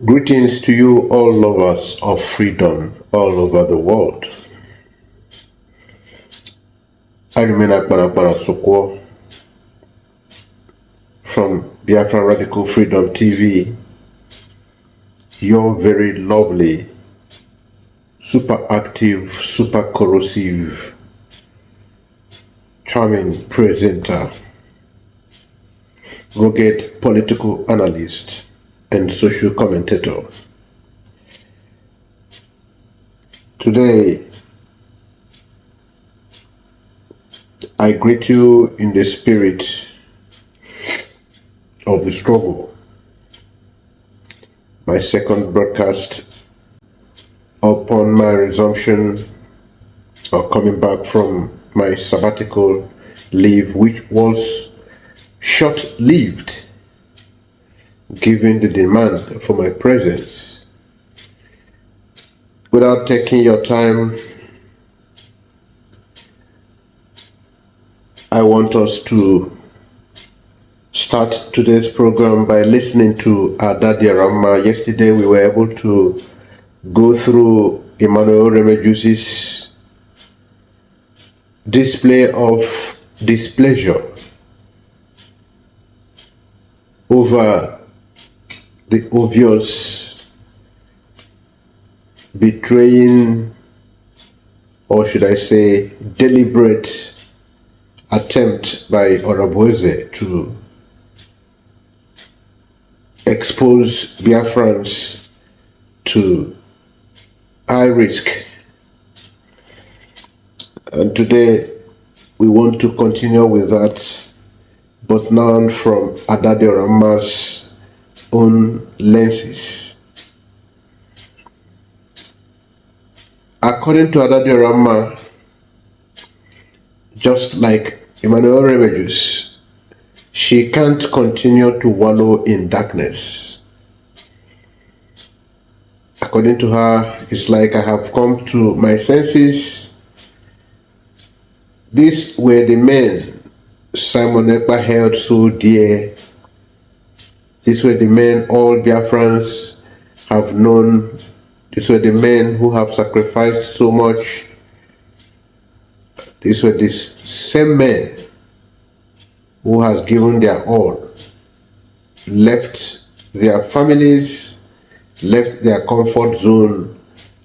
Greetings to you, all lovers of freedom all over the world. I remain Akpanakpana Sokwo from Biafran Radical Freedom TV, your very lovely, super active, super corrosive, charming presenter, rugged political analyst, and social commentator. Today, I greet you in the spirit of the struggle. My second broadcast upon my resumption or coming back from my sabbatical leave, which was short-lived, given the demand for my presence. Without taking your time, I want us to start today's program by listening to Adadi Arama. Yesterday we were able to go through Emmanuel Rebukes' display of displeasure over the obvious betraying, or should I say deliberate, attempt by Oraboze to expose Biafrans to high risk. And today we want to continue with that, but now from Adadi Arama's own lenses. According to Adadi Arama, just like Emmanuel Rebukes, she can't continue to wallow in darkness. According to her, it's like I have come to my senses. These were the men Simon Ekpa held so dear. These were the men all Biafrans have known. These were the men who have sacrificed so much. These were the same men who has given their all, left their families, left their comfort zone,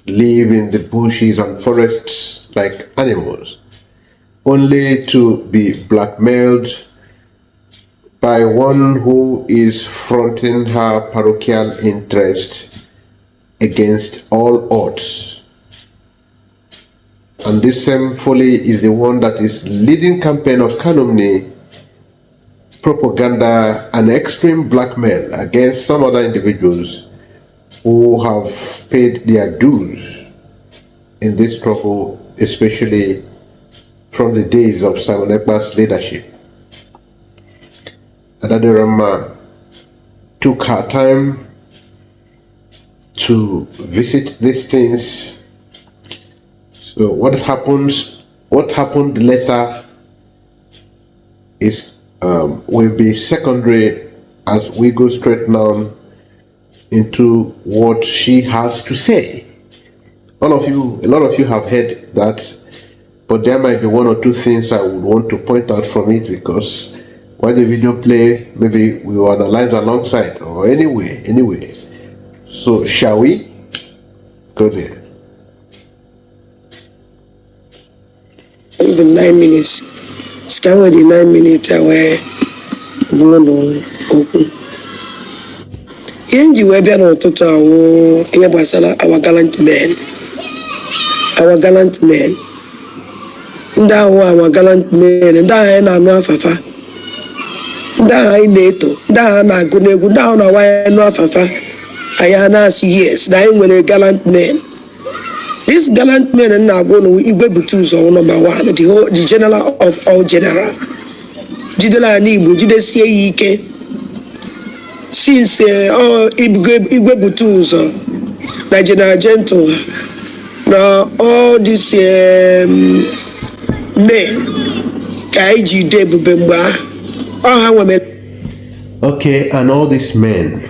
live in the bushes and forests like animals, only to be blackmailed by one who is fronting her parochial interest against all odds. And this same folly is the one that is leading campaign of calumny, propaganda, and extreme blackmail against some other individuals who have paid their dues in this struggle, especially from the days of Simon Ekpa's leadership. Adadi Arama took her time to visit these things. So what happened later is will be secondary as we go straight now into what she has to say. A lot of you have heard that, but there might be one or two things I would want to point out from it, because while the video play, maybe we will analyze alongside, or anyway. So shall we go there? Even 9 minutes. Scour the 9 minutes away. Go on open. Yenji webia no toto awo enya basala our gallant men. Our gallant men. Nda wo our gallant men nda ha na anu afafa. Nda ha ineto, nda ha na agunegu, nda ha na wa anu afafa. Aya na yes, na nwere gallant men. This gallant men na go no igwe Butuzor number 1, the general of all general. Jidela ni Igbo jidesie ike. Since igwe Butuzor na general gentle na all these men ka iji de bubemba. Okay, and all these men,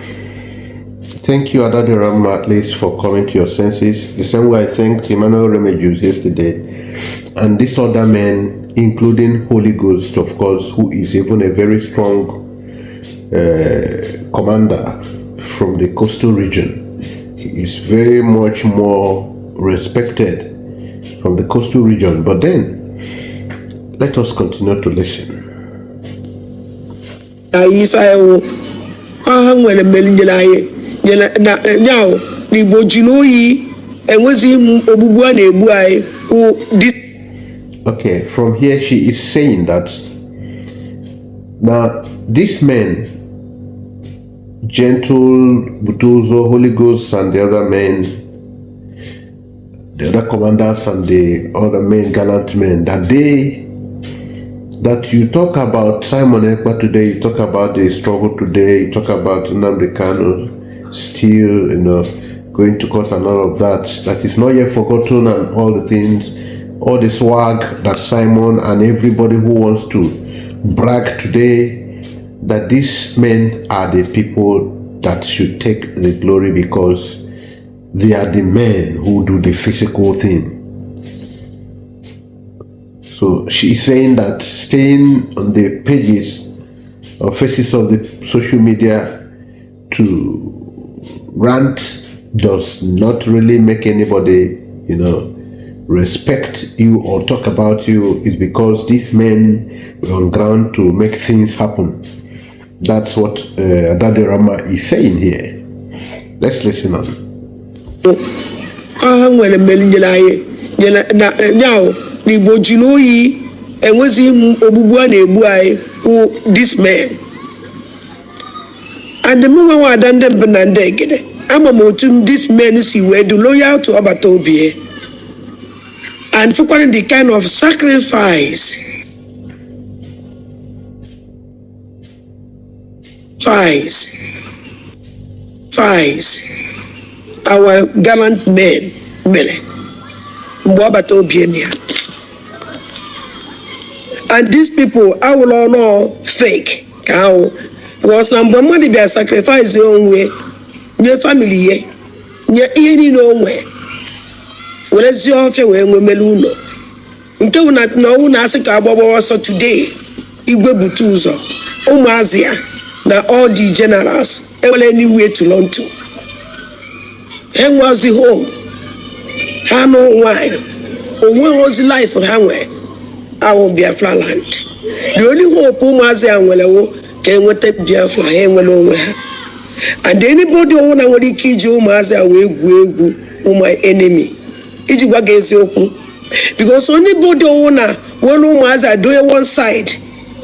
Thank you, Adadirama, at least for coming to your senses. The same way I thanked Emmanuel Rebukes yesterday, and this other man, including Holy Ghost, of course, who is even a very strong commander from the coastal region. He is very much more respected from the coastal region. But then, let us continue to listen. If I will, when a million now, the Bojinoyi, and was him Obuane Buai, who this. Okay, from here she is saying that now this man, Gentle, Butuzor, Holy Ghost, and the other men, the other commanders and the other men, gallant men, that you talk about Simon Ekpa today, you talk about the struggle today, you talk about Nnamdi Kanu still, going to court and all of that is not yet forgotten, and all the things, all the swag that Simon and everybody who wants to brag today, that these men are the people that should take the glory because they are the men who do the physical thing. So she is saying that staying on the pages or faces of the social media to rant does not really make anybody, respect you or talk about you. Is because these men were on ground to make things happen. That's what Adadirama is saying here. Let's listen on. The Bojinoyi, and was him Obuane Buai, who this man. And the moment I done them Benandegede, I'm a motum, this man see where do loyal to Abatobie. And for the kind of sacrifice. Our gallant men, Mele, Mwabatobie. And these people, I will all know fake. How? Because number one, they be sacrifice their own way. Your family, your any no way. Well, let's see how far we meluno. Until we not know, Nasika Bobo also today. Igwe Butuzor, Omazia, now all the generals, all anywhere to learn to. And was the home? How no wine? Or what was the life of Hanway? Our Biafran land. The only hope Umazi and Wello came with the Biafran and Wello. And anybody who want to kill Umazi away, my enemy. Because anybody who want Umazi do one side,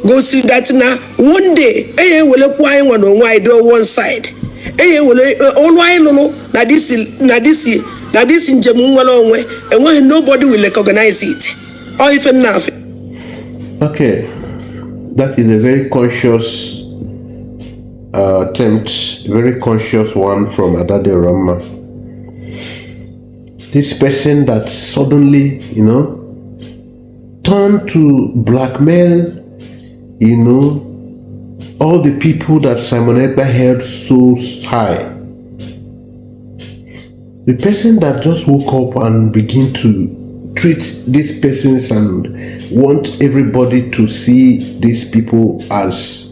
go see that now one day, will acquire one on why do one side. Will all why no, now this in Jamunwalong, and when nobody will recognize it. Or even nothing. Okay, that is a very conscious attempt, a very conscious one from Adadirama. This person that suddenly, turned to blackmail, all the people that Simon Ekpa held so high. The person that just woke up and began to treat these persons and want everybody to see these people as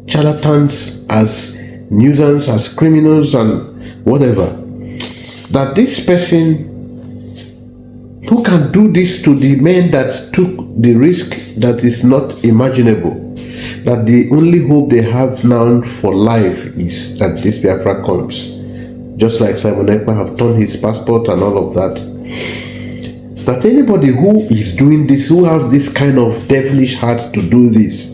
charlatans, as nuisance, as criminals and whatever. That this person who can do this to the men that took the risk that is not imaginable, that the only hope they have now for life is that this Biafra comes. Just like Simon Ekpa have turned his passport and all of that. That anybody who is doing this, who have this kind of devilish heart to do this,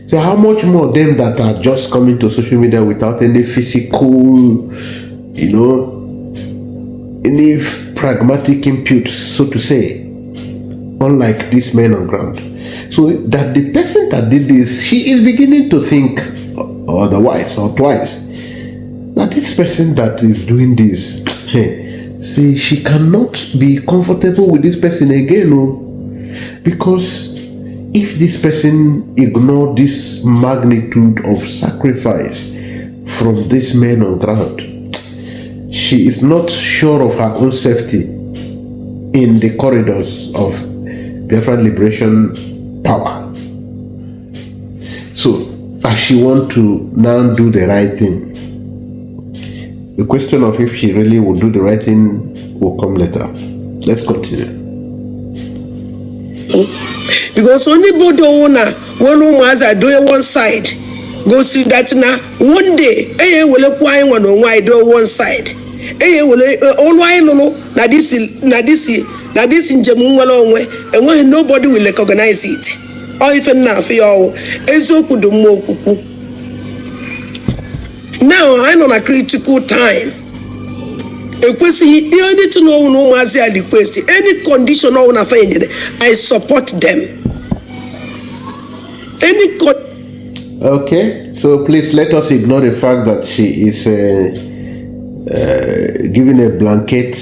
so how much more them that are just coming to social media without any physical, any pragmatic input, so to say, unlike these men on ground. So that the person that did this, she is beginning to think otherwise or twice. That this person that is doing this, see, she cannot be comfortable with this person again, because if this person ignored this magnitude of sacrifice from these men on ground. She is not sure of her own safety in the corridors of Biafran Liberation Power. So, as she wants to now do the right thing, the question of if she really will do the right thing will come later. Let's continue. Because anybody owner, one who has a do one side, go see that now one day, will apply one on why do one side. Will all why no, that this in Jamun way, and when nobody will recognize it. Or if enough for you, Ezo could do more cuckoo. Now I'm on a critical time. A question you need to know no matter the question. Any condition I wanna find it, I support them. Okay, so please let us ignore the fact that she is giving a blanket,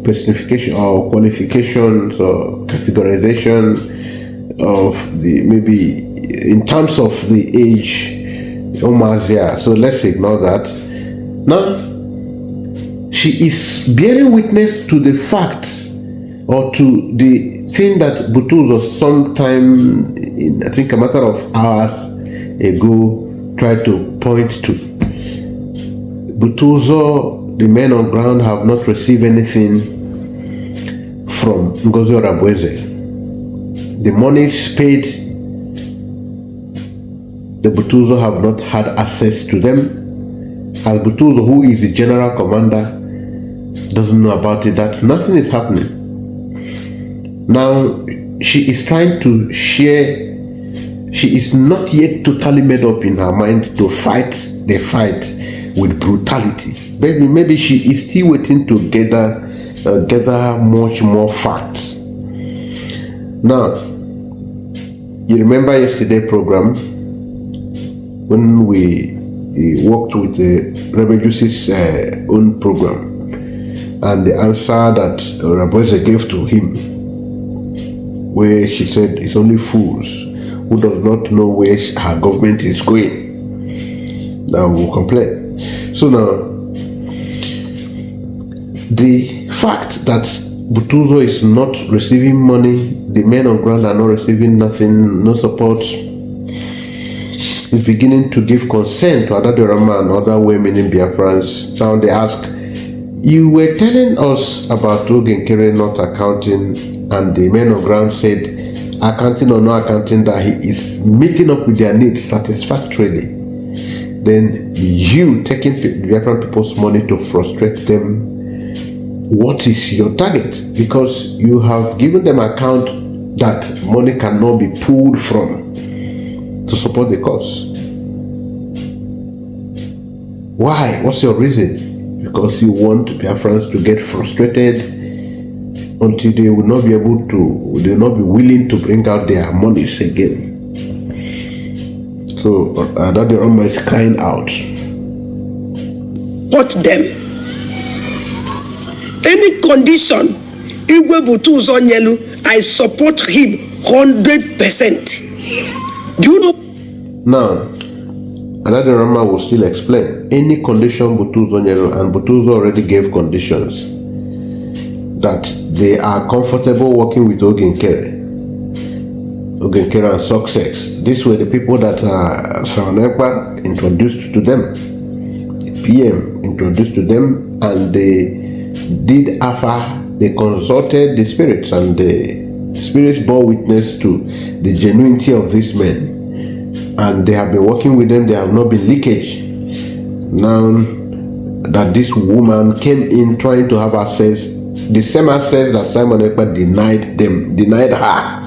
personification or qualifications or categorization of the maybe in terms of the age. Omazia. So let's ignore that. Now, she is bearing witness to the fact or to the thing that Butuzor sometime in, I think, a matter of hours ago tried to point to. Butuzor, the men on ground have not received anything from Ngozi Orabueze. The money paid, the Butuzor have not had access to them. As Butuzor, who is the general commander, doesn't know about it, that nothing is happening. Now, she is trying to share, she is not yet totally made up in her mind to fight the fight with brutality. Maybe she is still waiting to gather much more facts. Now, you remember yesterday's program, when we worked with the Rebukes' own program, and the answer that Orabueze gave to him, where she said it's only fools who does not know where her government is going that will complain. So now, the fact that Butuzor is not receiving money, the men on ground are not receiving nothing, no support, is beginning to give consent to Adadorama and other women in Biafrans. Now they ask, you were telling us about Ogenkere not accounting, and the men on ground said, accounting or no accounting, that he is meeting up with their needs satisfactorily. Then you taking Biafran people's money to frustrate them. What is your target? Because you have given them account that money cannot be pulled from to support the cause. Why? What's your reason? Because you want Biafrans to get frustrated until they will not be able to, they will not be willing to bring out their monies again. So that the Rama is crying out. What them? Any condition, Igwe Butuzor Nyelu, I support him 100%. Do you know? Now, another Rama will still explain. Any condition Butuzor Nyelu, and Butuzor already gave conditions that they are comfortable working with Ogenkere and success. These were the people that Sawanekwa introduced to them. The PM introduced to them, and they did after they consulted the spirits, and the spirits bore witness to the genuinity of these men, and they have been working with them. There have not been leakage. Now that this woman came in trying to have access, the same access that Simon Ekpa denied her,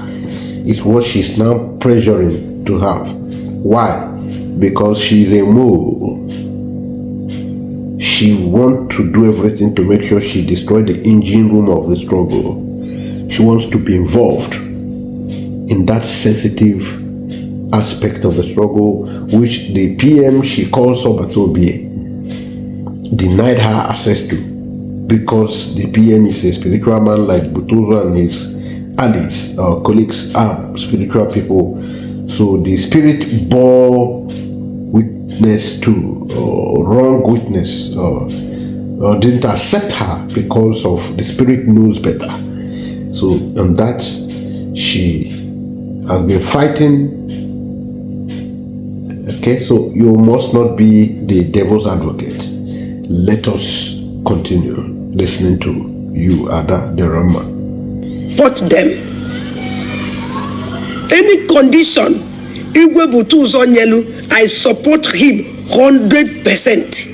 is what she's now pressuring to have. Why? Because she's a mole. She wants to do everything to make sure she destroys the engine room of the struggle. She wants to be involved in that sensitive aspect of the struggle, which the PM she calls Obatobie denied her access to, because the PM is a spiritual man like Butuzor, and his allies or colleagues are spiritual people. So the spirit bore witness to, or wrong witness, or didn't accept her because of the spirit knows better. So, and that she has been fighting. Okay, so you must not be the devil's advocate. Let us continue listening to you, Ada the Rama. Support them. Any condition, Igwe Butuzor nyelu, I support him 100%.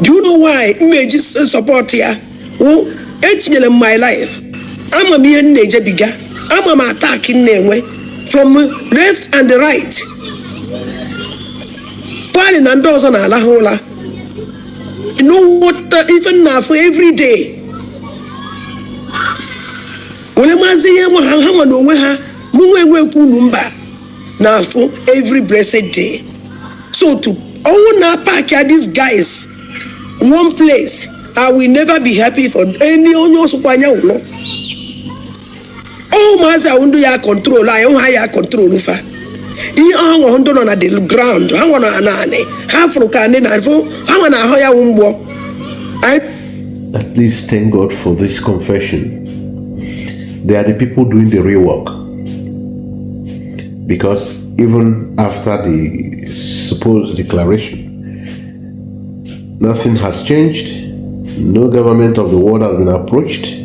Do you know why? Image support here. Oh, 8 years in my life. I'm a mere nature bigger. I'm a attacking name from left and the right. Piling and doors on Alahola. You know what? Even now for every day. Now for every blessed day. So to own our pack these guys one place, I will never be happy for any on your supanya. Oh, Maza undo ya control, I own higher control. He hang on the ground, hang on anane, half for cannon and for hang on a higher umbo. At least thank God for this confession. They are the people doing the real work. Because even after the supposed declaration, nothing has changed. No government of the world has been approached.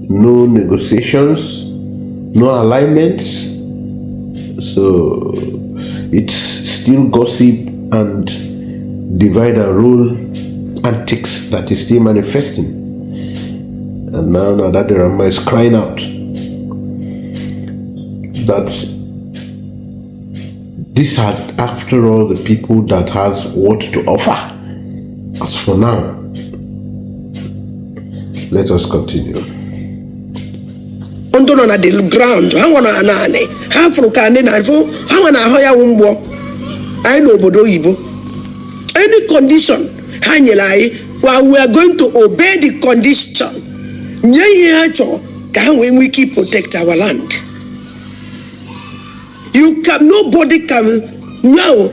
No negotiations. No alignments. So it's still gossip and divide and rule antics that is still manifesting. And now that the Rama is crying out that these are after all the people that has what to offer. As for now, let us continue. On the ground, hang on anane, half for cannon and for hang on a higher umbo. I know Bodoibo. Any condition, Hanyelai, while we are going to obey the condition. Can we keep protect our land? You can, nobody can now.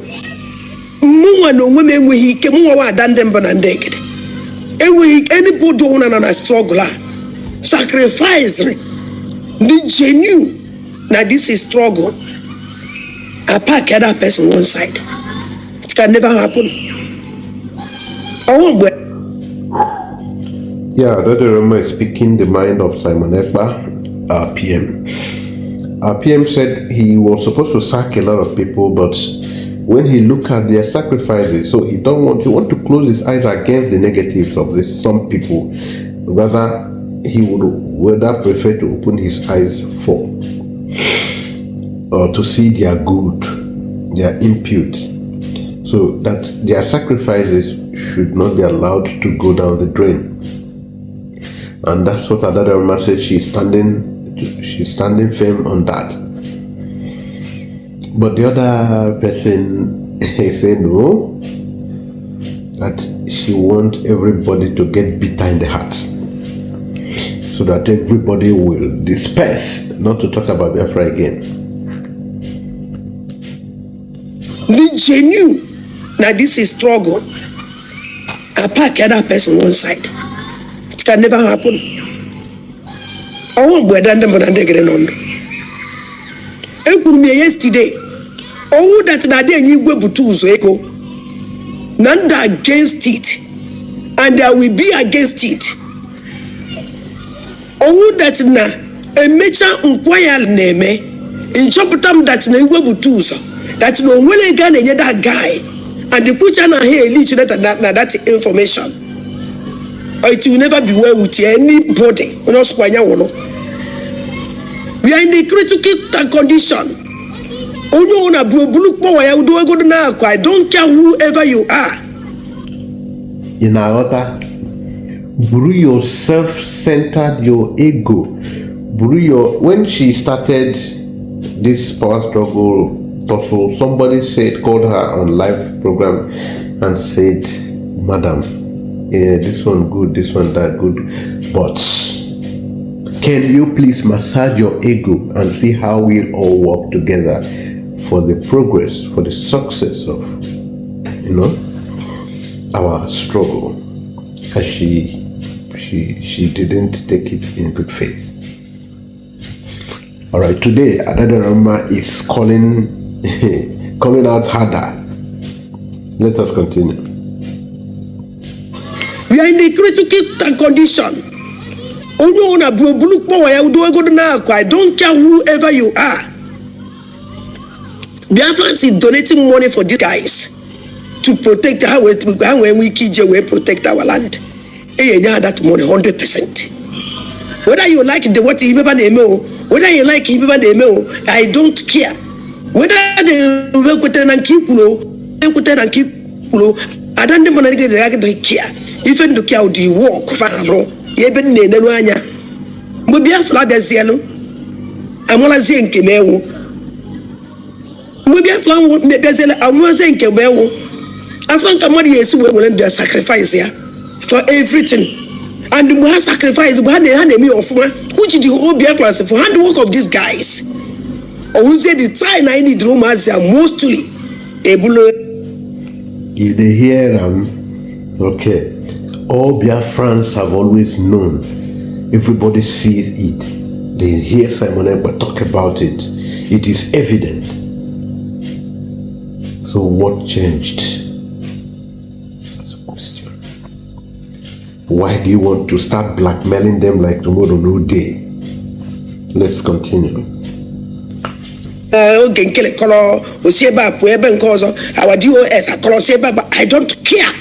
No women we came over than them banandeg. And we anybody on a struggle, sacrifice the genuine. Now this is struggle. I pack other person one side. It can never happen. Oh, well. Yeah, Dr. Rama is speaking the mind of Simon Ekpa, our PM. Our PM said he was supposed to sack a lot of people, but when he looked at their sacrifices, so he want to close his eyes against the negatives of this some people. Rather, he would prefer to open his eyes for or to see their good, their impute, so that their sacrifices should not be allowed to go down the drain. And that's what Adada Rama said. She's standing firm on that. But the other person said no, that she wants everybody to get bitter in the heart, so that everybody will disperse, not to talk about Biafra again. The genuine. Now this is struggle. I pack other person one side. It can never happen. Oh, we're done them and they get on. Yesterday. Oh, that's not there. You go Butuzor echo. None against it, and there will be against it. Oh, that's na a major inquiry name. In Chopatam, that's na Igwe Butuzor. That's no one again and that guy. And the put on here leech that information. Or it will never be well with anybody. We are in the critical condition. I don't care whoever you are. In our order, brew your self-centered, your ego. Brew your. When she started this power struggle tussle, somebody called her on live program and said, "Madam, this one good, this one that good, but Can you please massage your ego and see how we'll all work together for the progress, for the success of, our struggle? And she didn't take it in good faith. All right, today Adadarama is coming out harder. Let us continue. We are in a critical condition. I don't care whoever you are. Biafran is donating money for these guys to protect how we protect our land. That money 100%. Whether you like the what he whether you like him, I don't care. Whether they I don't care. Even the cow do walk far. Even Nenanya Biafran Beziano. I want to say in Kemeo. Biafran Bezela, I want to say in Kemeo. Afran Kamadi is willing to sacrifice here for everything. And we have sacrificed which the whole Biafran for handwork of these guys. Or who said the time I need romance are mostly able. If they hear okay. All Biafrans have always known. Everybody sees it. They hear Simon Ekpa talk about it. It is evident. So what changed? That's a question. Why do you want to start blackmailing them like tomorrow no day? Let's continue. Our DOS, I don't care.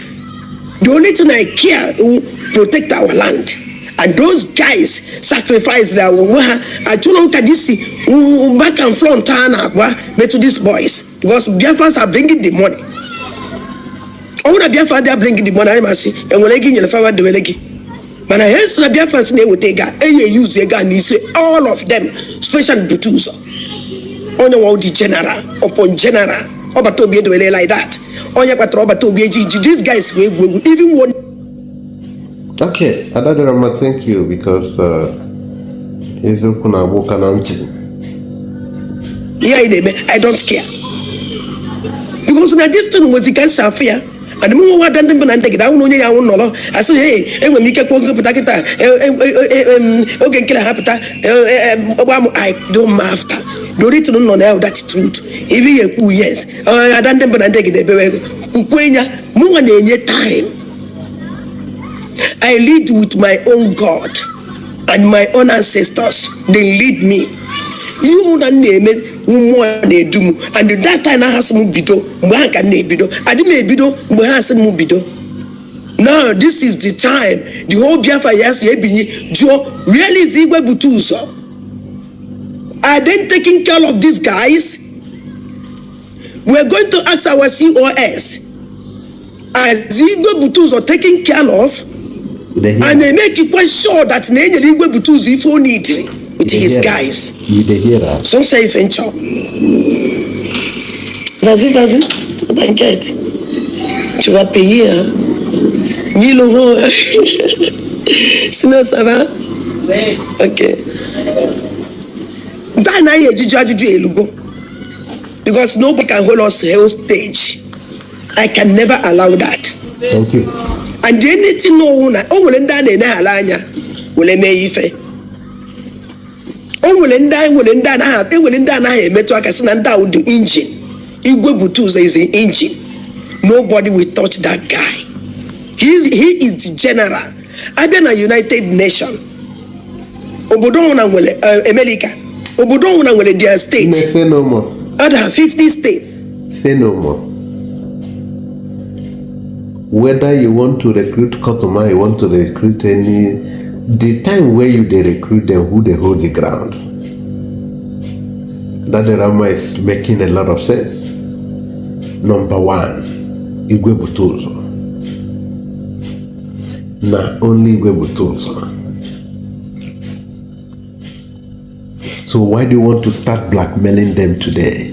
The only thing I care to protect our land. And those guys sacrifice their I told them this back and front to these boys. Because Biafrans are bringing the money. All the Biafrans are bringing the money, I must say, and we're getting the power the Velegi. But I hear the Biafrans name will take use the gun, say all of them, special Butuzor. Only one the general, upon general, or to be like that. These guys even one. Okay, Adadarama, thank you because I don't care. Because now this thing was the cancer affair. And the moment I done them and take it down, I say, hey, when we get okay, kill a habitat, I don't after. Do it to know now that's truth. Even a 2 years, I done them and take it. Time. I lead with my own God and my own ancestors. They lead me. You won't name it. And that time I have some bido, I didn't bido, but has some bido. Now this is the time. The whole Biafra yes, really Zigwe Butuzor. Are they taking care of these guys? We're going to ask our COS. Are Zigwe Butuzor taking care of? And they make it quite sure that Zigwe Butuzor if you need with his guys. You hear that? So safe and chop. Vas-y. T'inquiète. Tu vas payer, hein. 1000 €. Sinon, ça va? Oui. Ok. Because nobody can hold us hostage. I can never allow that. Thank you. And anything no one, will end down in Alanya, will ife. Will end down, the engine. Igwe Butuzor is the engine. Nobody will touch that guy. He is the general. I've been a United Nation. Obodona will America. Obodona will their state. Say no more. Other 50 states. Say no more. Whether you want to recruit Kotoma, you want to recruit the time where they recruit them, who they hold the ground. That Rama is making a lot of sense. Number one, Igwe Butuzor. Not only Igwe Butuzor. So why do you want to start blackmailing them today?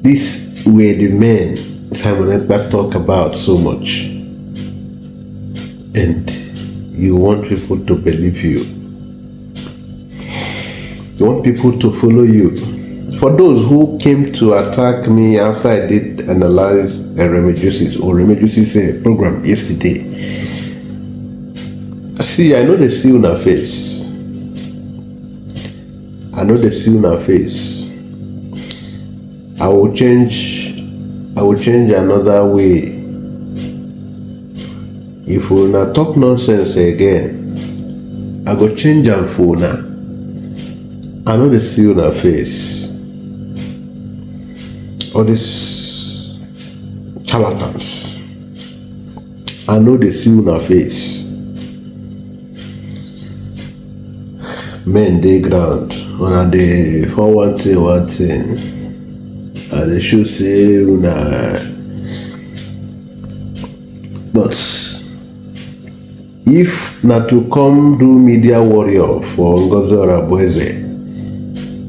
These were the men Simon Ekpa talk about so much. And you want people to believe you. You want people to follow you. For those who came to attack me after I did analyze a Rebukes program yesterday, see, I know they see on her face. I know they see on her face. I will change another way. If we not talk nonsense again, I go change am for now. I know they see on her face. All these charlatans, I know they see on her face. Men dey ground, una dey for one thing, and they should say una. But if na to come do media warrior for Butuzor Abueze,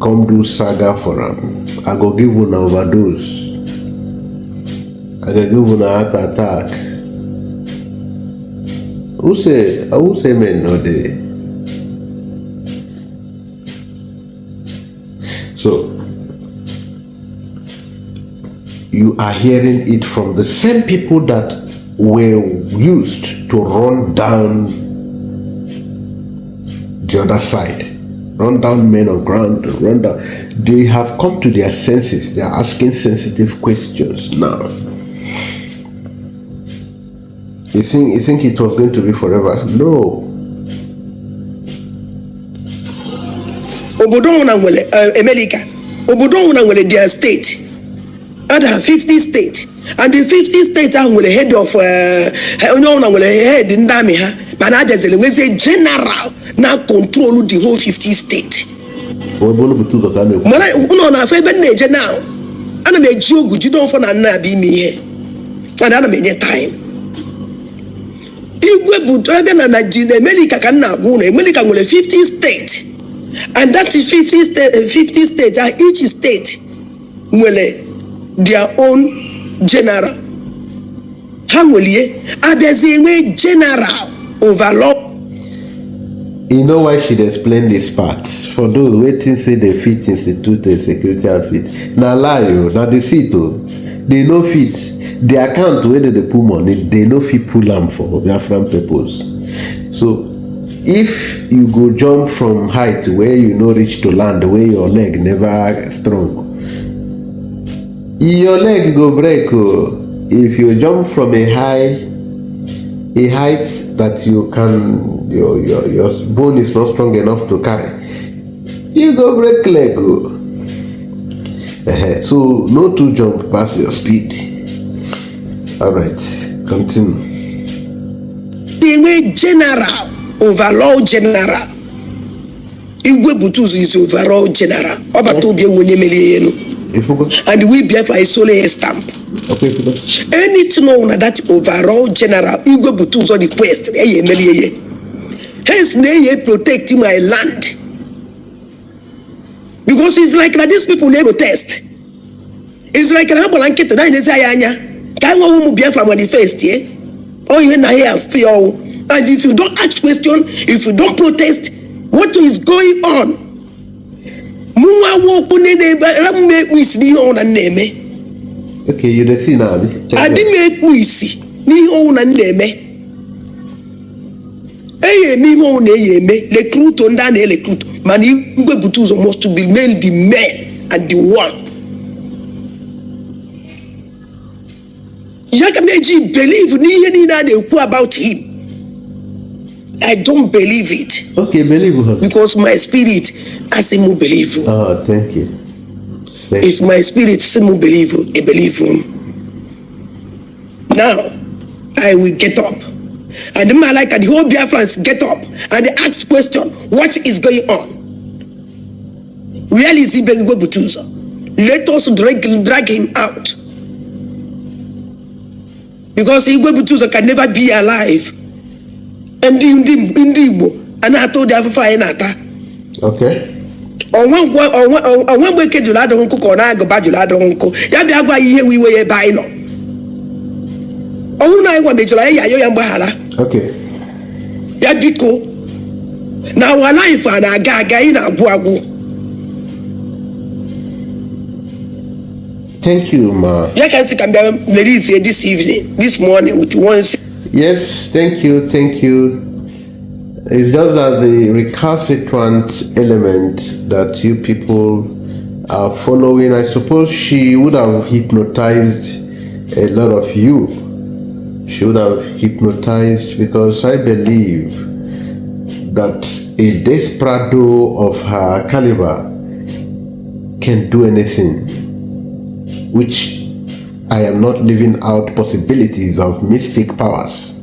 come do saga for am, I go give una overdose. I go give una heart attack. Who say men no dey? So you are hearing it from the same people that were used to run down the other side, run down men on ground, run down. They have come to their senses. They are asking sensitive questions now. You think it was going to be forever? No. Obodo una nwere America. Obodo una nwere their state. Other 50 states. And the 50 states are nwere head of una nwere head ndị army ha. Mana adezele nweze general na control the whole 50 states. Mana uno na fa ebe na-eje now. Ana m eji ogu jide ofo na nna abi ime ihe. And ana m enye time. Igwe bụ ebe na Nigeria America ka nna agwa ụlọ. America nwere 50 states. And that is 50 states, and each state will their own general. How will you? There's a general overlord. You know why she'd explain this part? For those waiting say they fit institute a security outfit. Now lie you, now they see too. They no fit. The account where they put money, they no fit pull them for Biafran purpose. So if you go jump from height where you no reach to land, where your leg never strong, your leg go break. If you jump from a height that you can, your bone is not strong enough to carry, you go break leg. So no to jump past your speed. All right, continue. The general. Overall general. Igwe Butuzor is overall general. And we Biafra is solely a stamp. Anything on that overall general, Igwe Butuzor request. Hence, they protect my land. Because it's like that these people never protest. It's like an blanket and I can't go Biafra manifest here. Oh, you here feel. And if you don't ask questions, if you don't protest, what is going on? Okay, you see now. I didn't make we see. Me own and name. Me recruit on that recruit. Man, you go Butuzor must to be made the man and the one. Yakameji believe ni about him. I don't believe it. Okay, believe us. Because my spirit has a more believe. Oh, thank you. If my spirit has a more believe, I believe him. Now, I will get up. And then like the whole Biafrans get up and they ask question, what is going on? Where is he going to go Butuzor? Let us drag him out. Because Butuzor can never be alive. And in the Igbo, and I told the Afro Nata. Okay. On one wicked you lad on cook or I go bad you lad on cook. Yabiagua here we were by no. Oh, I want me to lie, Young Bahala. Okay. ya biko na our life na aga ị na-agwụ. Thank you, ma. Ya can see can be released this evening, this morning with one. Yes, thank you. It's just that the recalcitrant element that you people are following, I suppose she would have hypnotized a lot of you. She would have hypnotized, because I believe that a desperado of her caliber can do anything, which I am not leaving out possibilities of mystic powers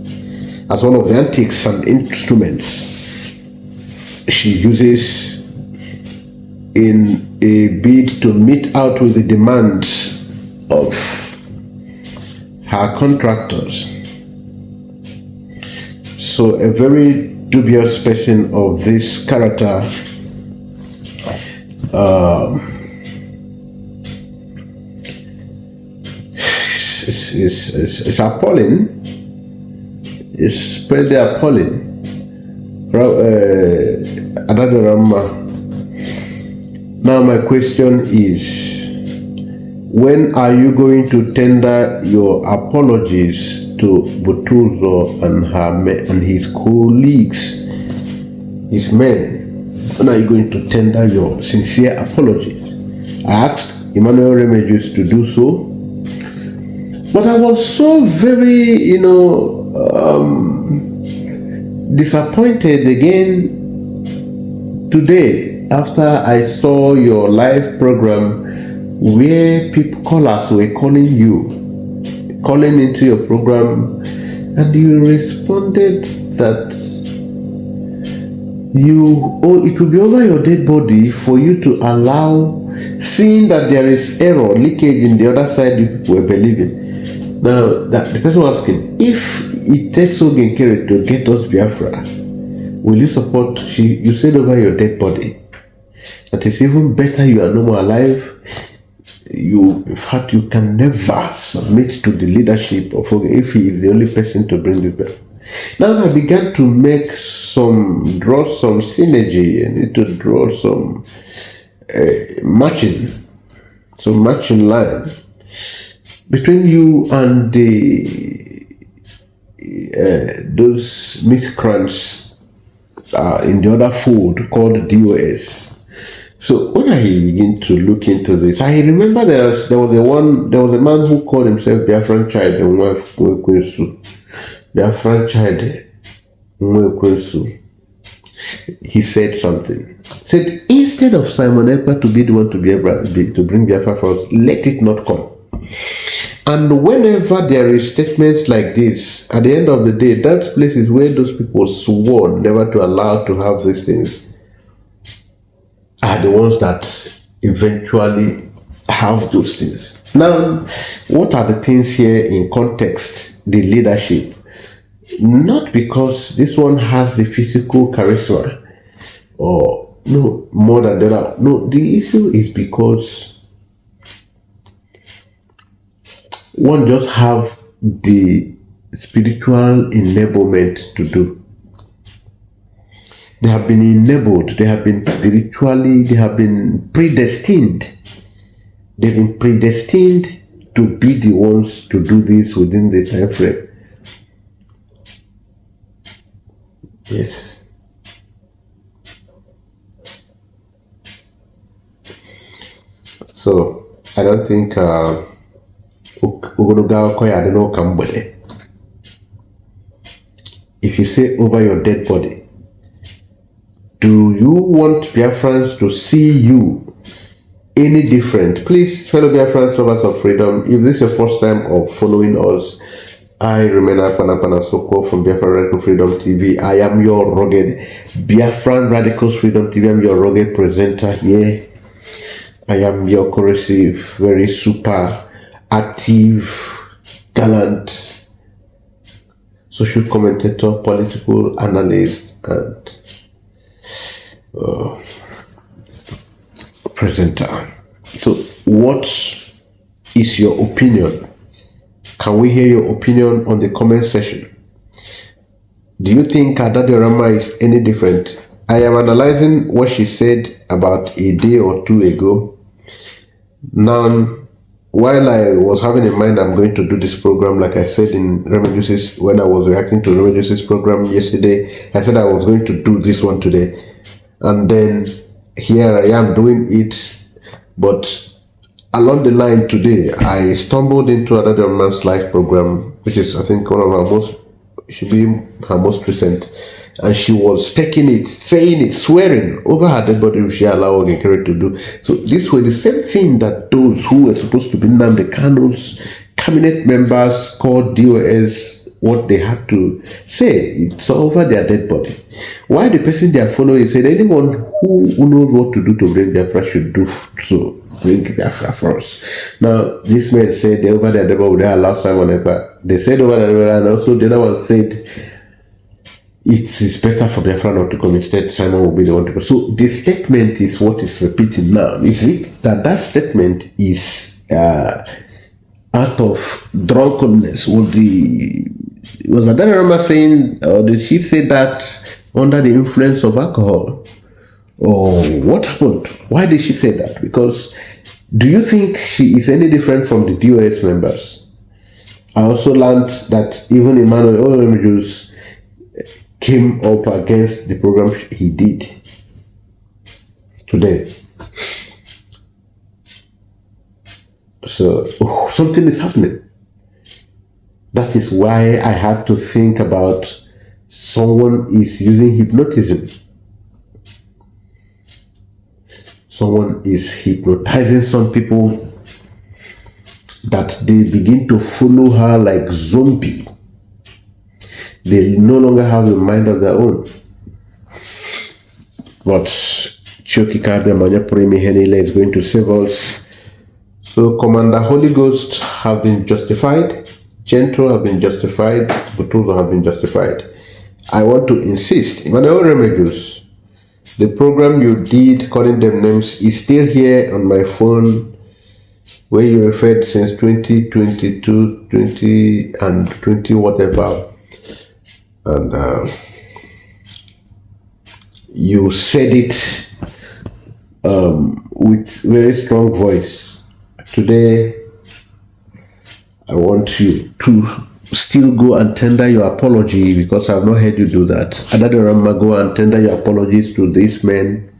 as one of the antiques and instruments she uses in a bid to meet out with the demands of her contractors. So a very dubious person of this character it's appalling. It's pretty appalling. Now my question is, when are you going to tender your apologies to Butuzor and his colleagues, his men? When are you going to tender your sincere apologies? I asked Emmanuel Rebukes to do so, but I was so very, disappointed again today after I saw your live program where callers were calling into your program, and you responded that it will be over your dead body for you to allow, seeing that there is error, leakage in the other side you people were believing. Now, the person was asking, if it takes Ogenkere to get us Biafra, will you support? You said over your dead body that it's even better you are no more alive. In fact, you can never submit to the leadership of Ogenkere if he is the only person to bring this back. Now I began to draw some synergy. I need to draw some matching line between you and those miscreants in the other fold called DOS. So when I begin to look into this, I remember there was a man who called himself Biafran child and wife Kwekwensu. Biafran child Kwekwensu. He said something. Said, instead of Simon Ekpa to be the one to bring Biafra for us, let it not come. And whenever there is statements like this, at the end of the day, that place is where those people swore never to allow to have these things are the ones that eventually have those things. Now, what are the things here in context? The leadership. Not because this one has the physical charisma or no more than the other. No, the issue is because one just have the spiritual enablement to do. They have been enabled, they have been spiritually, they have been predestined. They've been predestined to be the ones to do this within the time frame. Yes. So, I don't think if you say over your dead body, do you want Biafrans to see you any different? Please, fellow Biafrans, lovers of freedom, if this is your first time of following us, I remain Akpanapana Soko from Biafran Radical Freedom TV. I am your rugged Biafran Radical Freedom TV. I'm your rugged presenter here. I am your corrosive, very super active, gallant social commentator, political analyst, and presenter. So, what is your opinion? Can we hear your opinion on the comment section? Do you think Adadiorama is any different? I am analyzing what she said about a day or two ago. Now, while I was having in mind I'm going to do this program, like I said in Rebukes, when I was reacting to Rebukes program yesterday, I said I was going to do this one today. And then here I am doing it. But along the line today, I stumbled into another man's live program, which is, I think, one of our most, should be her most recent. And she was taking it, saying it, swearing over her dead body, which she allowed Ogenkere to do. So this was the same thing that those who were supposed to be Nnamdi Kanu's cabinet members called DOS, what they had to say. It's over their dead body. Why the person they are following said anyone who knows what to do to bring Biafra should do so. Bring Biafra first. Now, this man said they over their dead body, they allow Simon Ekpa. They said over their dead body, and also the other one said it is better for Biafra not to come. Instead, Simon will be the one to go. So the statement is what is repeating now. Is it that statement is out of drunkenness? Was Adaniorama saying, or did she say that under the influence of alcohol? Or what happened? Why did she say that? Because do you think she is any different from the DOS members? I also learned that even Emmanuel Rebukes came up against the program he did today. So something is happening. That is why I had to think about someone is using hypnotism. Someone is hypnotizing some people that they begin to follow her like zombie. They no longer have a mind of their own. But Chokikabe Manyapurimi Henile is going to save us. So Commander Holy Ghost have been justified, Gentle have been justified, Butuzor have been justified. I want to insist, Emmanuel Rebukes, the program you did calling them names is still here on my phone, where you referred since 2022, 20 and 20 whatever. And you said it with very strong voice. Today, I want you to still go and tender your apology, because I've not heard you do that. Adadiorama, go and tender your apologies to these men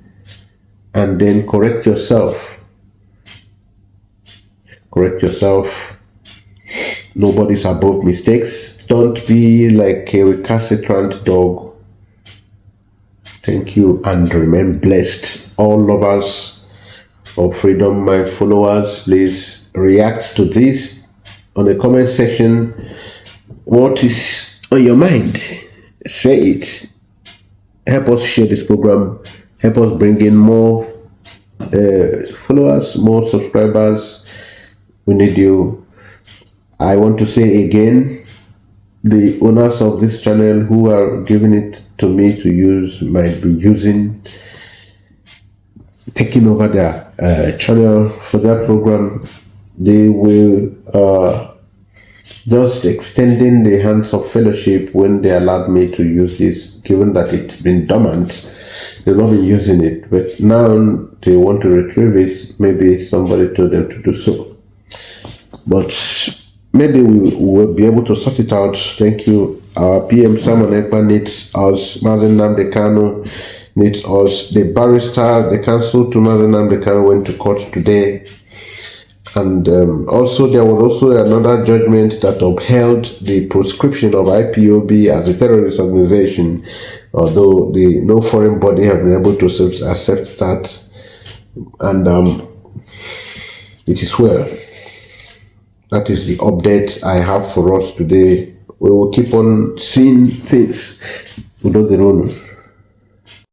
and then correct yourself. Correct yourself. Nobody's above mistakes. Don't be like a recalcitrant dog. Thank you and remain blessed. All lovers of freedom, my followers, please react to this on the comment section. What is on your mind? Say it. Help us share this program. Help us bring in more followers, more subscribers. We need you. I want to say again, the owners of this channel who are giving it to me to use might be taking over their channel for their program. They will just extending the hands of fellowship when they allowed me to use this, given that it's been dormant. They've not been using it, but now they want to retrieve it. Maybe somebody told them to do so, but maybe we will be able to sort it out. Thank you. Our PM Simon Ekpa needs us. Nnamdi Kanu needs us. The barrister, the counsel to Nnamdi Kanu went to court today. And also there was also another judgment that upheld the proscription of IPOB as a terrorist organization, although no foreign body have been able to accept that. And it is well. That is the update I have for us today. We will keep on seeing things. We don't know.